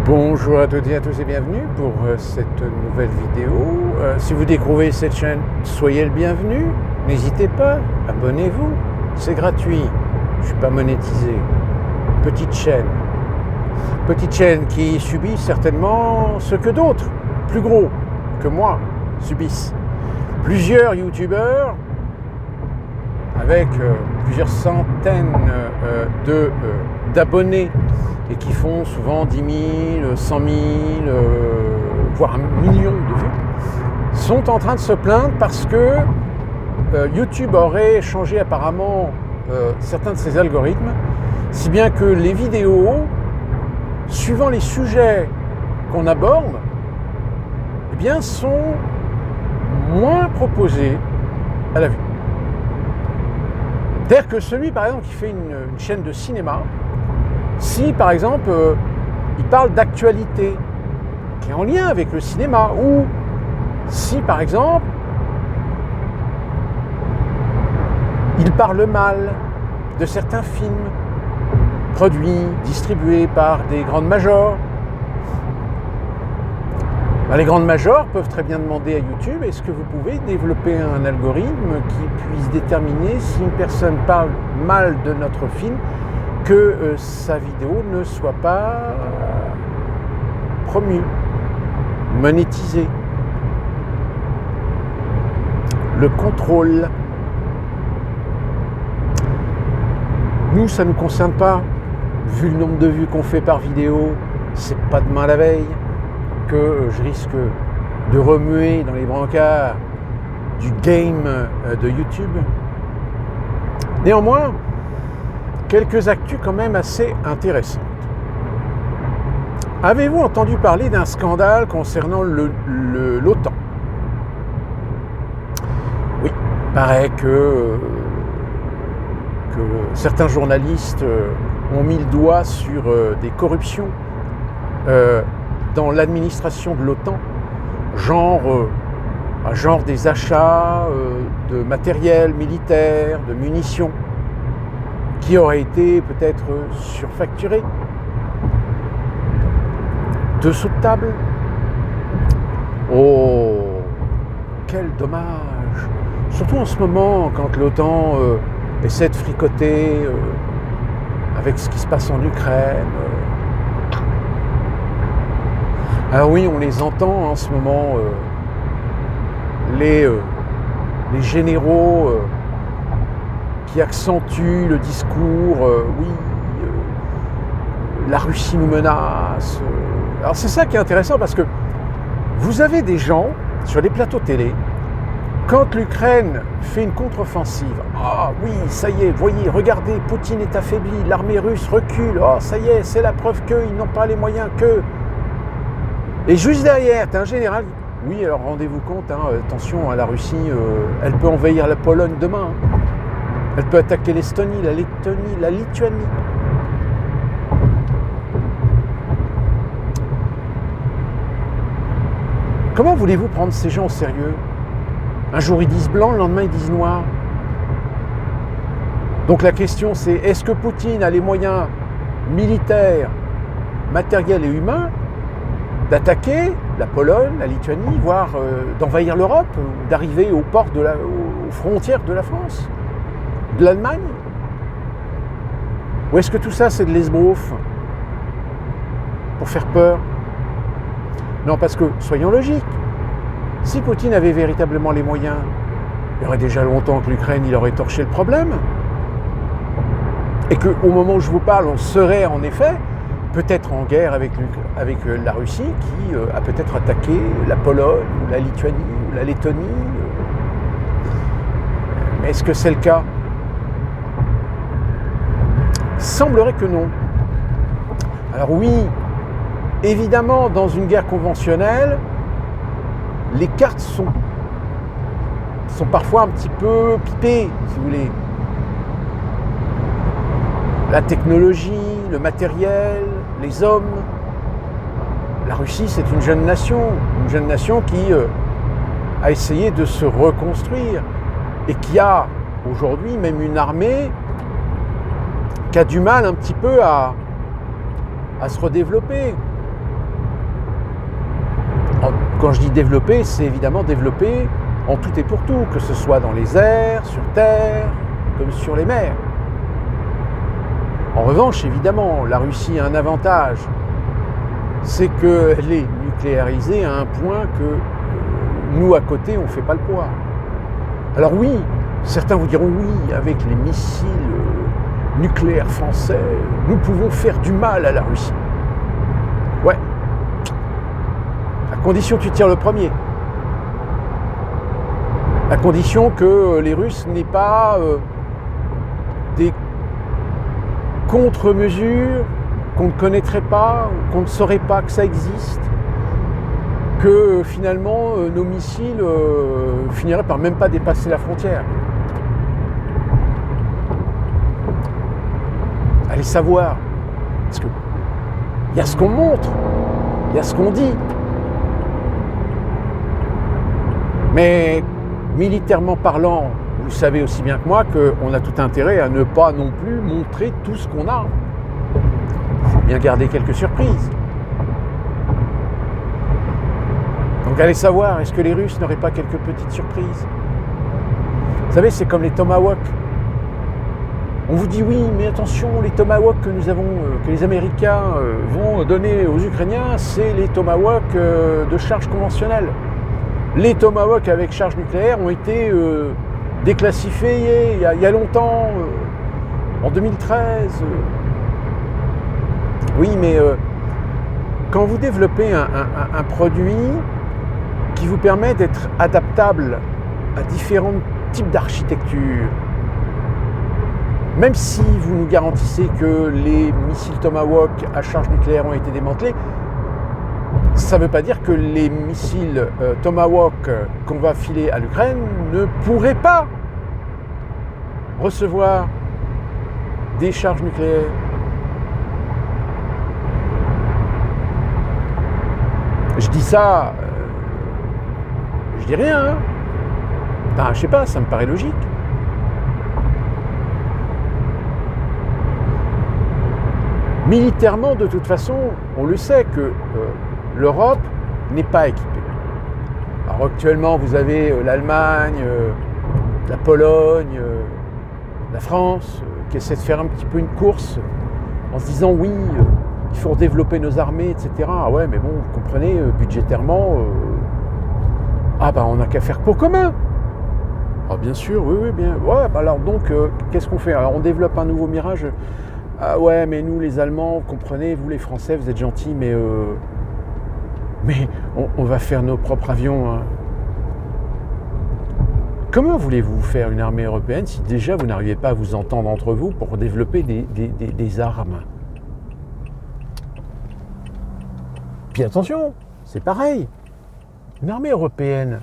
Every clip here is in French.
Bonjour à toutes et à tous et bienvenue pour cette nouvelle vidéo. Si vous découvrez cette chaîne, soyez le bienvenu. N'hésitez pas, abonnez-vous, c'est gratuit. Je ne suis pas monétisé. Petite chaîne qui subit certainement ce que d'autres, plus gros que moi, subissent. Plusieurs youtubeurs avec plusieurs centaines d'abonnés et qui font souvent 10 000, 100 000, voire 1 million de vues, sont en train de se plaindre parce que YouTube aurait changé apparemment certains de ses algorithmes, si bien que les vidéos, suivant les sujets qu'on aborde, eh bien, sont moins proposées à la vue. C'est-à-dire que celui, par exemple, qui fait une chaîne de cinéma, si, par exemple, il parle d'actualité qui est en lien avec le cinéma, ou si, par exemple, il parle mal de certains films produits, distribués par des grandes majors, les grandes majors peuvent très bien demander à YouTube: est-ce que vous pouvez développer un algorithme qui puisse déterminer si une personne parle mal de notre film, que sa vidéo ne soit pas promue, monétisée. Le contrôle. Nous, ça ne nous concerne pas. Vu le nombre de vues qu'on fait par vidéo, c'est pas demain la veille que je risque de remuer dans les brancards du game de YouTube. Néanmoins, quelques actus quand même assez intéressantes. Avez-vous entendu parler d'un scandale concernant l'OTAN ? Oui, il paraît que certains journalistes ont mis le doigt sur des corruptions dans l'administration de l'OTAN, genre des achats de matériel militaire, de munitions, qui auraient été peut-être surfacturés. Dessous de table. Oh, quel dommage! Surtout en ce moment, quand l'OTAN essaie de fricoter avec ce qui se passe en Ukraine. Alors oui, on les entend en ce moment, les généraux qui accentuent le discours, la Russie nous menace. Alors c'est ça qui est intéressant, parce que vous avez des gens sur les plateaux télé, quand l'Ukraine fait une contre-offensive, ah oui, ça y est, voyez, regardez, Poutine est affaibli, l'armée russe recule, oh ça y est, c'est la preuve qu'ils n'ont pas les moyens que... Et juste derrière, tu as un général, oui, alors rendez-vous compte, attention, la Russie, elle peut envahir la Pologne demain, elle peut attaquer l'Estonie, la Lettonie, la Lituanie. Comment voulez-vous prendre ces gens au sérieux ? Un jour ils disent blanc, le lendemain ils disent noir. Donc la question c'est, est-ce que Poutine a les moyens militaires, matériels et humains d'attaquer la Pologne, la Lituanie, voire d'envahir l'Europe, ou d'arriver aux portes aux frontières de la France, de l'Allemagne? Ou est-ce que tout ça c'est de l'esbrouf pour faire peur? Non, parce que, soyons logiques, si Poutine avait véritablement les moyens, il y aurait déjà longtemps que l'Ukraine, il aurait torché le problème. Et qu'au moment où je vous parle, on serait en effet peut-être en guerre avec la Russie, qui a peut-être attaqué la Pologne, ou la Lituanie, ou la Lettonie. Mais est-ce que c'est le cas ? Il semblerait que non. Alors oui, évidemment, dans une guerre conventionnelle, les cartes sont parfois un petit peu pipées, si vous voulez. La technologie, le matériel, les hommes. La Russie, c'est une jeune nation qui a essayé de se reconstruire et qui a aujourd'hui même une armée qui a du mal un petit peu à se redévelopper. quand je dis développer, c'est évidemment développer en tout et pour tout, que ce soit dans les airs, sur terre, comme sur les mers. En revanche, évidemment, la Russie a un avantage, c'est qu'elle est nucléarisée à un point que nous, à côté, on ne fait pas le poids. Alors oui, certains vous diront oui, avec les missiles nucléaires français, nous pouvons faire du mal à la Russie. Ouais, à condition que tu tires le premier. À condition que les Russes n'aient pas des contre-mesures qu'on ne connaîtrait pas, qu'on ne saurait pas que ça existe, que finalement nos missiles finiraient par même pas dépasser la frontière. Allez savoir, parce que il y a ce qu'on montre, il y a ce qu'on dit, mais militairement parlant, vous savez aussi bien que moi qu'on a tout intérêt à ne pas non plus montrer tout ce qu'on a. Il faut bien garder quelques surprises. Donc allez savoir, est-ce que les Russes n'auraient pas quelques petites surprises? Vous savez, c'est comme les Tomahawks. On vous dit oui, mais attention, les Tomahawks que nous avons, que les Américains vont donner aux Ukrainiens, c'est les Tomahawks de charge conventionnelle. Les Tomahawks avec charge nucléaire ont été déclassifiés il y a longtemps, en 2013. Oui, mais quand vous développez un produit qui vous permet d'être adaptable à différents types d'architecture, même si vous nous garantissez que les missiles Tomahawk à charge nucléaire ont été démantelés, ça ne veut pas dire que les missiles Tomahawk qu'on va filer à l'Ukraine ne pourraient pas recevoir des charges nucléaires. Je dis ça, je dis rien. Hein. Enfin, je sais pas, ça me paraît logique. Militairement, de toute façon, on le sait que l'Europe n'est pas équipée. Alors actuellement, vous avez l'Allemagne, la Pologne, la France, qui essaient de faire un petit peu une course en se disant oui, il faut développer nos armées, etc. Ah ouais, mais bon, vous comprenez, budgétairement, on n'a qu'à faire pour commun. Ah bien sûr, oui, bien. Ouais, alors donc, qu'est-ce qu'on fait? Alors on développe un nouveau Mirage. Ah ouais, mais nous les Allemands, vous comprenez, vous les Français, vous êtes gentils, mais on va faire nos propres avions. Hein. Comment voulez-vous faire une armée européenne si déjà vous n'arrivez pas à vous entendre entre vous pour développer des armes? Puis attention, c'est pareil. Une armée européenne,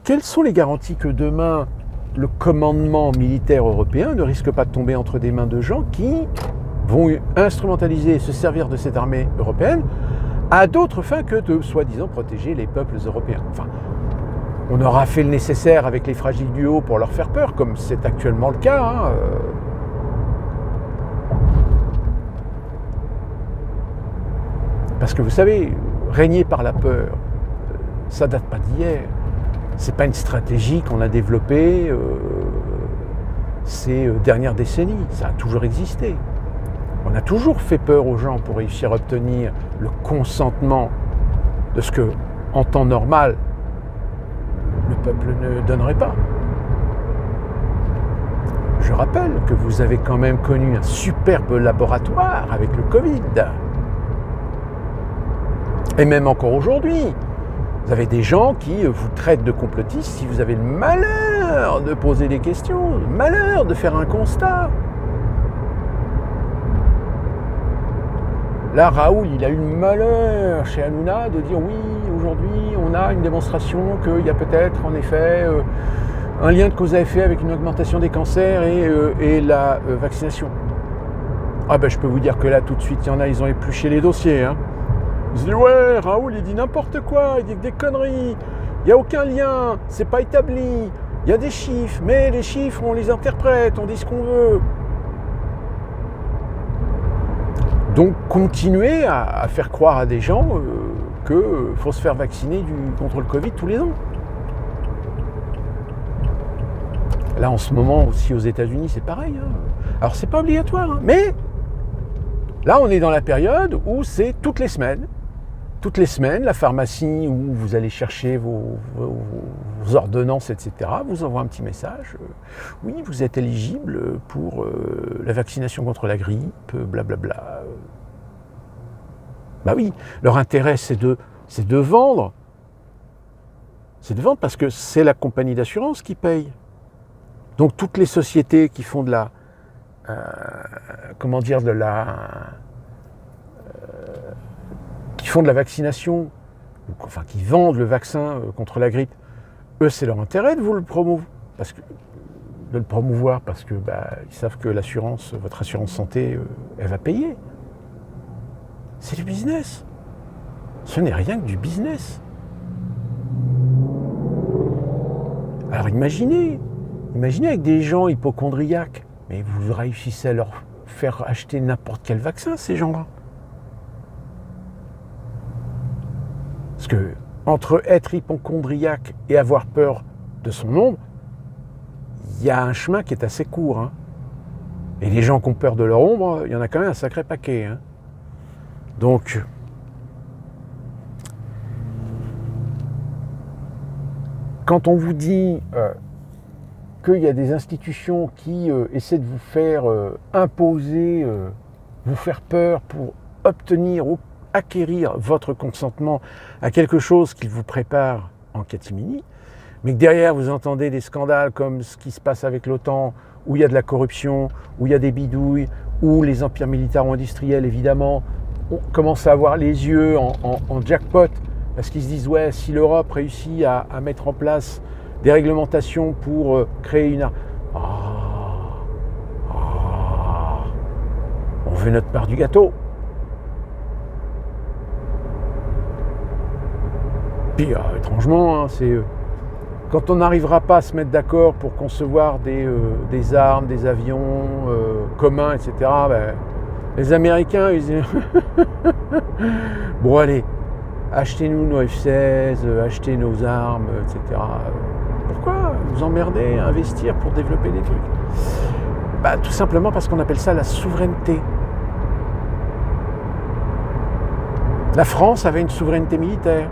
quelles sont les garanties que demain le commandement militaire européen ne risque pas de tomber entre des mains de gens qui vont instrumentaliser et se servir de cette armée européenne à d'autres fins que de soi-disant protéger les peuples européens. Enfin, on aura fait le nécessaire avec les fragiles du haut pour leur faire peur, comme c'est actuellement le cas. Hein. Parce que vous savez, régner par la peur, ça date pas d'hier. C'est pas une stratégie qu'on a développée ces dernières décennies. Ça a toujours existé. On a toujours fait peur aux gens pour réussir à obtenir le consentement de ce que, en temps normal, le peuple ne donnerait pas. Je rappelle que vous avez quand même connu un superbe laboratoire avec le Covid. Et même encore aujourd'hui. Vous avez des gens qui vous traitent de complotistes si vous avez le malheur de poser des questions, le malheur de faire un constat. Là, Raoul, il a eu le malheur chez Hanouna de dire oui, aujourd'hui, on a une démonstration qu'il y a peut-être en effet un lien de cause à effet avec une augmentation des cancers et la vaccination. Ah ben, je peux vous dire que là, tout de suite, il y en a, ils ont épluché les dossiers, hein. Ils se disent ouais, Raoul, il dit n'importe quoi, il dit que des conneries, il n'y a aucun lien, c'est pas établi, il y a des chiffres, mais les chiffres, on les interprète, on dit ce qu'on veut. Donc, continuer à faire croire à des gens qu'il faut se faire vacciner contre le Covid tous les ans. Là, en ce moment, aussi aux États-Unis, c'est pareil. Hein. Alors, c'est pas obligatoire, hein, mais là, on est dans la période où c'est toutes les semaines. Toutes les semaines, la pharmacie où vous allez chercher vos ordonnances, etc., vous envoie un petit message. Oui, vous êtes éligible pour la vaccination contre la grippe, blablabla. Bah oui, leur intérêt, c'est de vendre. C'est de vendre parce que c'est la compagnie d'assurance qui paye. Donc toutes les sociétés qui font de la vaccination, enfin qui vendent le vaccin contre la grippe, eux c'est leur intérêt de vous le promouvoir, parce que ils savent que votre assurance santé, elle va payer. C'est du business. Ce n'est rien que du business. Alors imaginez avec des gens hypocondriaques, mais vous réussissez à leur faire acheter n'importe quel vaccin, ces gens-là. Parce que entre être hypocondriaque et avoir peur de son ombre, il y a un chemin qui est assez court. Hein. Et les gens qui ont peur de leur ombre, il y en a quand même un sacré paquet. Hein. Donc, quand on vous dit qu'il y a des institutions qui essaient de vous faire imposer, vous faire peur pour obtenir ou acquérir votre consentement à quelque chose qu'ils vous préparent en catimini, mais que derrière vous entendez des scandales comme ce qui se passe avec l'OTAN, où il y a de la corruption, où il y a des bidouilles, où les empires militaro-industriels, évidemment, commencent à avoir les yeux en jackpot, parce qu'ils se disent, ouais, si l'Europe réussit à mettre en place des réglementations pour créer une... on veut notre part du gâteau. Puis, étrangement, hein, c'est quand on n'arrivera pas à se mettre d'accord pour concevoir des armes, des avions communs, etc., les Américains, ils disent bon allez, achetez-nous nos F-16, achetez nos armes, etc. Pourquoi vous emmerder à investir pour développer des trucs ? Tout simplement parce qu'on appelle ça la souveraineté. La France avait une souveraineté militaire.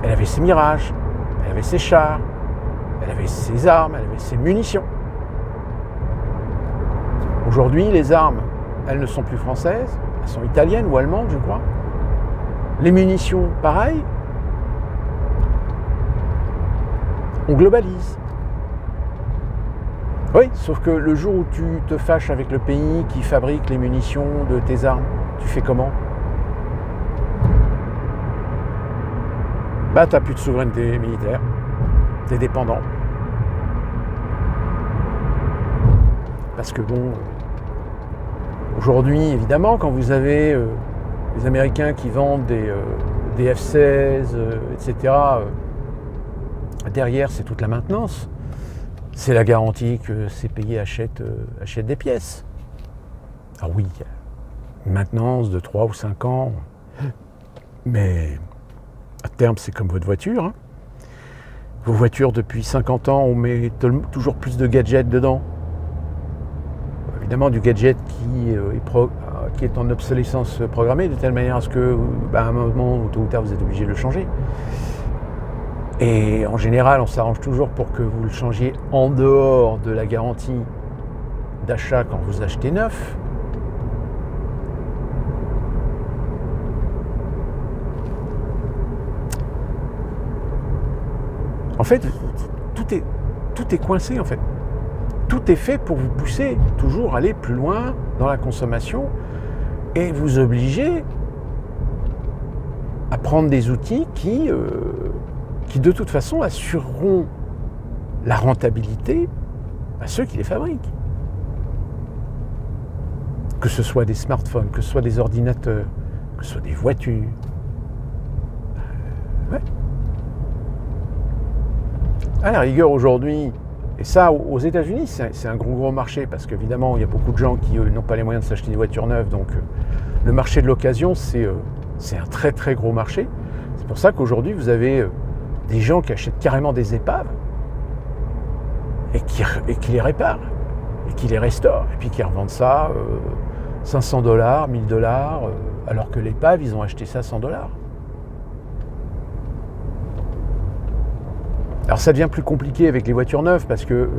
Elle avait ses Mirages, elle avait ses chars, elle avait ses armes, elle avait ses munitions. Aujourd'hui, les armes, elles ne sont plus françaises, elles sont italiennes ou allemandes, je crois. Les munitions, pareil. On globalise. Oui, sauf que le jour où tu te fâches avec le pays qui fabrique les munitions de tes armes, tu fais comment ? T'as plus de souveraineté militaire, t'es dépendant. Parce que bon, aujourd'hui, évidemment, quand vous avez les Américains qui vendent des F-16, etc., derrière, c'est toute la maintenance. C'est la garantie que ces pays achètent des pièces. Ah oui, une maintenance de 3 ou 5 ans, mais... à terme, c'est comme votre voiture. Hein. Vos voitures, depuis 50 ans, on met toujours plus de gadgets dedans. Évidemment, du gadget qui est en obsolescence programmée, de telle manière à ce que, à un moment, tôt ou tard, vous êtes obligé de le changer. Et en général, on s'arrange toujours pour que vous le changiez en dehors de la garantie d'achat quand vous achetez neuf. En fait, tout est coincé, en fait. Tout est fait pour vous pousser toujours à aller plus loin dans la consommation et vous obliger à prendre des outils qui de toute façon, assureront la rentabilité à ceux qui les fabriquent. Que ce soit des smartphones, que ce soit des ordinateurs, que ce soit des voitures. Ouais. À la rigueur aujourd'hui, et ça aux États-Unis c'est un gros marché parce qu'évidemment il y a beaucoup de gens qui n'ont pas les moyens de s'acheter des voitures neuves, donc le marché de l'occasion c'est C'est un très très gros marché. C'est pour ça qu'aujourd'hui, vous avez des gens qui achètent carrément des épaves et qui les réparent, et qui les restaurent, et puis qui revendent ça $500, $1000, alors que l'épave, ils ont acheté ça $100. Alors ça devient plus compliqué avec les voitures neuves, parce que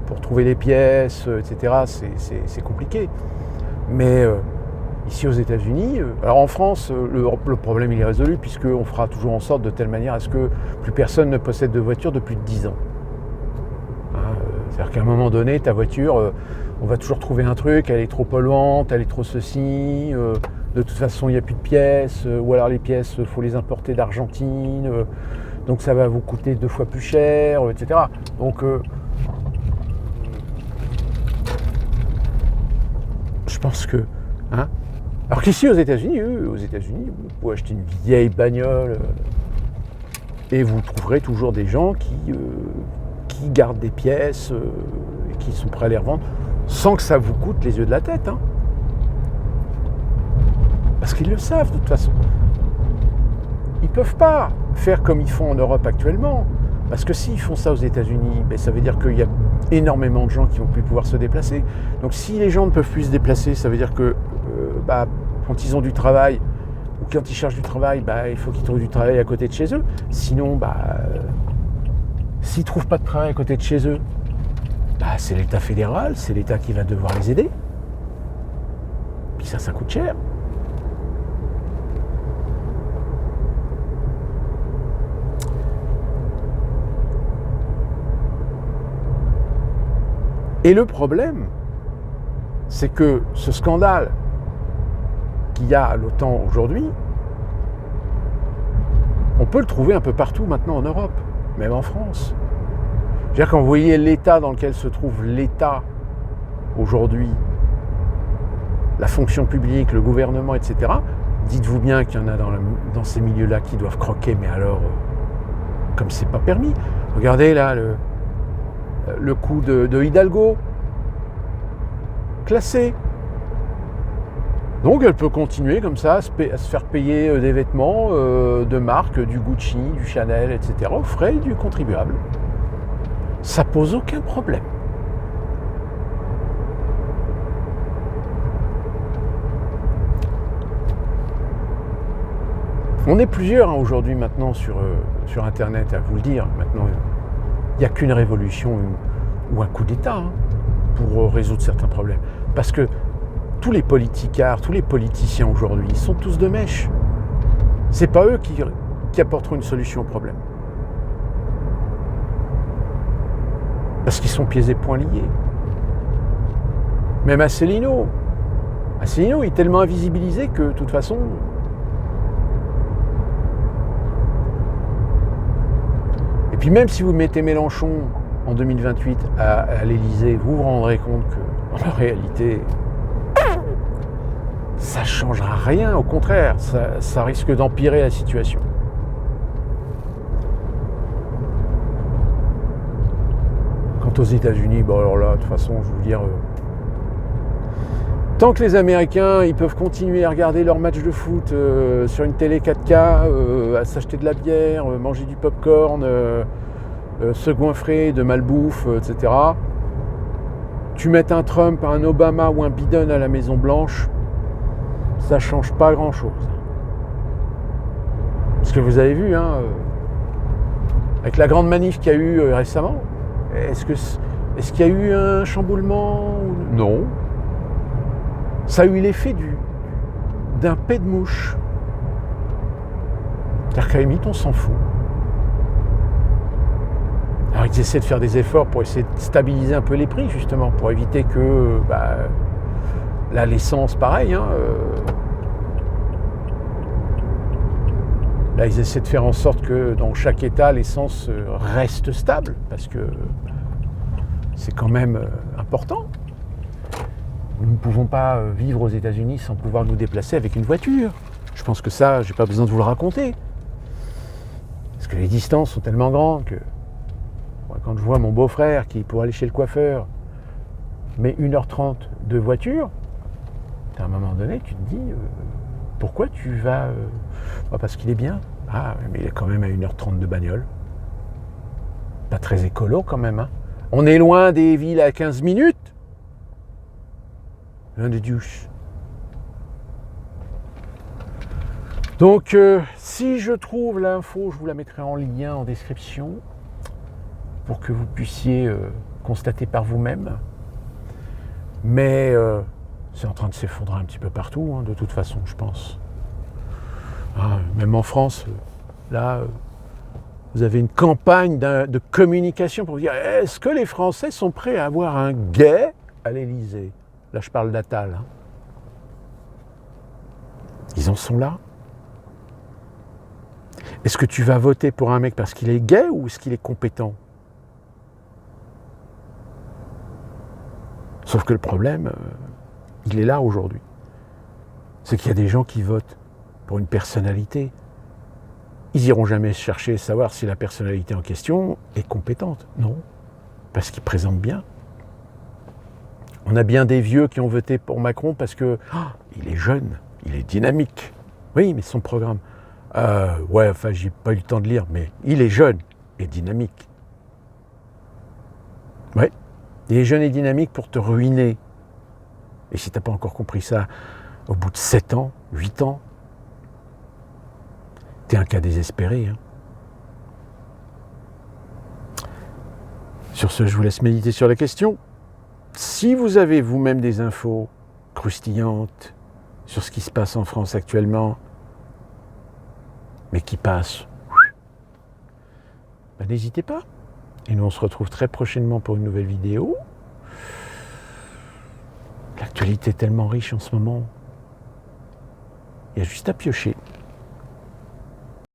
pour trouver les pièces, etc., c'est compliqué. Mais ici aux États-Unis, alors en France, le problème il est résolu, puisqu'on fera toujours en sorte de telle manière à ce que plus personne ne possède de voiture de plus de 10 ans. C'est-à-dire qu'à un moment donné, ta voiture, on va toujours trouver un truc, elle est trop polluante, elle est trop ceci, de toute façon il n'y a plus de pièces, ou alors les pièces, il faut les importer d'Argentine, donc ça va vous coûter 2 fois plus cher, etc. Donc je pense que... alors qu'ici aux États-Unis, vous pouvez acheter une vieille bagnole et vous trouverez toujours des gens qui gardent des pièces et qui sont prêts à les revendre sans que ça vous coûte les yeux de la tête. Parce qu'ils le savent de toute façon. Ils ne peuvent pas faire comme ils font en Europe actuellement. Parce que s'ils font ça aux États-Unis, ça veut dire qu'il y a énormément de gens qui ne vont plus pouvoir se déplacer. Donc si les gens ne peuvent plus se déplacer, ça veut dire que quand ils ont du travail ou quand ils cherchent du travail, il faut qu'ils trouvent du travail à côté de chez eux. Sinon, s'ils ne trouvent pas de travail à côté de chez eux, c'est l'État fédéral, c'est l'État qui va devoir les aider. Puis ça coûte cher. Et le problème, c'est que ce scandale qu'il y a à l'OTAN aujourd'hui, on peut le trouver un peu partout maintenant en Europe, même en France. C'est-à-dire quand vous voyez l'état dans lequel se trouve l'État aujourd'hui, la fonction publique, le gouvernement, etc., dites-vous bien qu'il y en a dans ces milieux-là qui doivent croquer, mais alors, comme c'est pas permis. Regardez là, le coup de Hidalgo, classé. Donc elle peut continuer comme ça à se faire payer des vêtements de marque, du Gucci, du Chanel, etc., aux frais du contribuable. Ça pose aucun problème. On est plusieurs aujourd'hui maintenant sur Internet à vous le dire. Maintenant, il n'y a qu'une révolution ou un coup d'État pour résoudre certains problèmes. Parce que tous les politicards, tous les politiciens aujourd'hui, ils sont tous de mèche. C'est pas eux qui apporteront une solution au problème. Parce qu'ils sont pieds et poings liés. Même Asselineau, il est tellement invisibilisé que, de toute façon... Et puis même si vous mettez Mélenchon en 2028 à l'Élysée, vous vous rendrez compte que, en réalité, ça ne changera rien. Au contraire, ça risque d'empirer la situation. Quant aux États-Unis, alors là, de toute façon, je vais vous dire... tant que les Américains, ils peuvent continuer à regarder leur match de foot sur une télé 4K, à s'acheter de la bière, manger du popcorn, se goinfrer de malbouffe, etc. Tu mets un Trump, un Obama ou un Biden à la Maison Blanche, ça change pas grand-chose. Parce que vous avez vu, avec la grande manif qu'il y a eu récemment, est-ce qu'il y a eu un chamboulement? Non. Ça a eu l'effet d'un pet de mouche. C'est-à-dire qu'à la limite, on s'en fout. Alors ils essaient de faire des efforts pour essayer de stabiliser un peu les prix, justement, pour éviter que là, l'essence, pareil. Là, ils essaient de faire en sorte que dans chaque État, l'essence reste stable, parce que c'est quand même important. Nous ne pouvons pas vivre aux États-Unis sans pouvoir nous déplacer avec une voiture. Je pense que ça, j'ai pas besoin de vous le raconter. Parce que les distances sont tellement grandes que quand je vois mon beau-frère qui, pour aller chez le coiffeur, met 1h30 de voiture, à un moment donné, tu te dis, pourquoi tu vas Ah, parce qu'il est bien. Ah, mais il est quand même à 1h30 de bagnole. Pas très écolo quand même. Hein. On est loin des villes à 15 minutes. Loin de douche. Donc, si je trouve l'info, je vous la mettrai en lien en description pour que vous puissiez constater par vous-même. Mais c'est en train de s'effondrer un petit peu partout, hein, de toute façon, je pense. Ah, même en France, là, vous avez une campagne de communication pour dire est-ce que les Français sont prêts à avoir un gay à l'Élysée? Là, je parle d'Attal. Hein. Ils en sont là. Est-ce que tu vas voter pour un mec parce qu'il est gay ou est-ce qu'il est compétent? Sauf que le problème, il est là aujourd'hui. C'est qu'il y a des gens qui votent pour une personnalité. Ils n'iront jamais chercher à savoir si la personnalité en question est compétente. Non, parce qu'il présente bien. On a bien des vieux qui ont voté pour Macron parce que il est jeune, il est dynamique. Oui, mais son programme... ouais, enfin, j'ai pas eu le temps de lire, mais il est jeune et dynamique. Ouais, il est jeune et dynamique pour te ruiner. Et si t'as pas encore compris ça, au bout de 7 ans, 8 ans, t'es un cas désespéré. Hein. Sur ce, je vous laisse méditer sur la question. Si vous avez vous-même des infos croustillantes sur ce qui se passe en France actuellement, mais qui passent, ben n'hésitez pas. Et nous, on se retrouve très prochainement pour une nouvelle vidéo. L'actualité est tellement riche en ce moment. Il y a juste à piocher.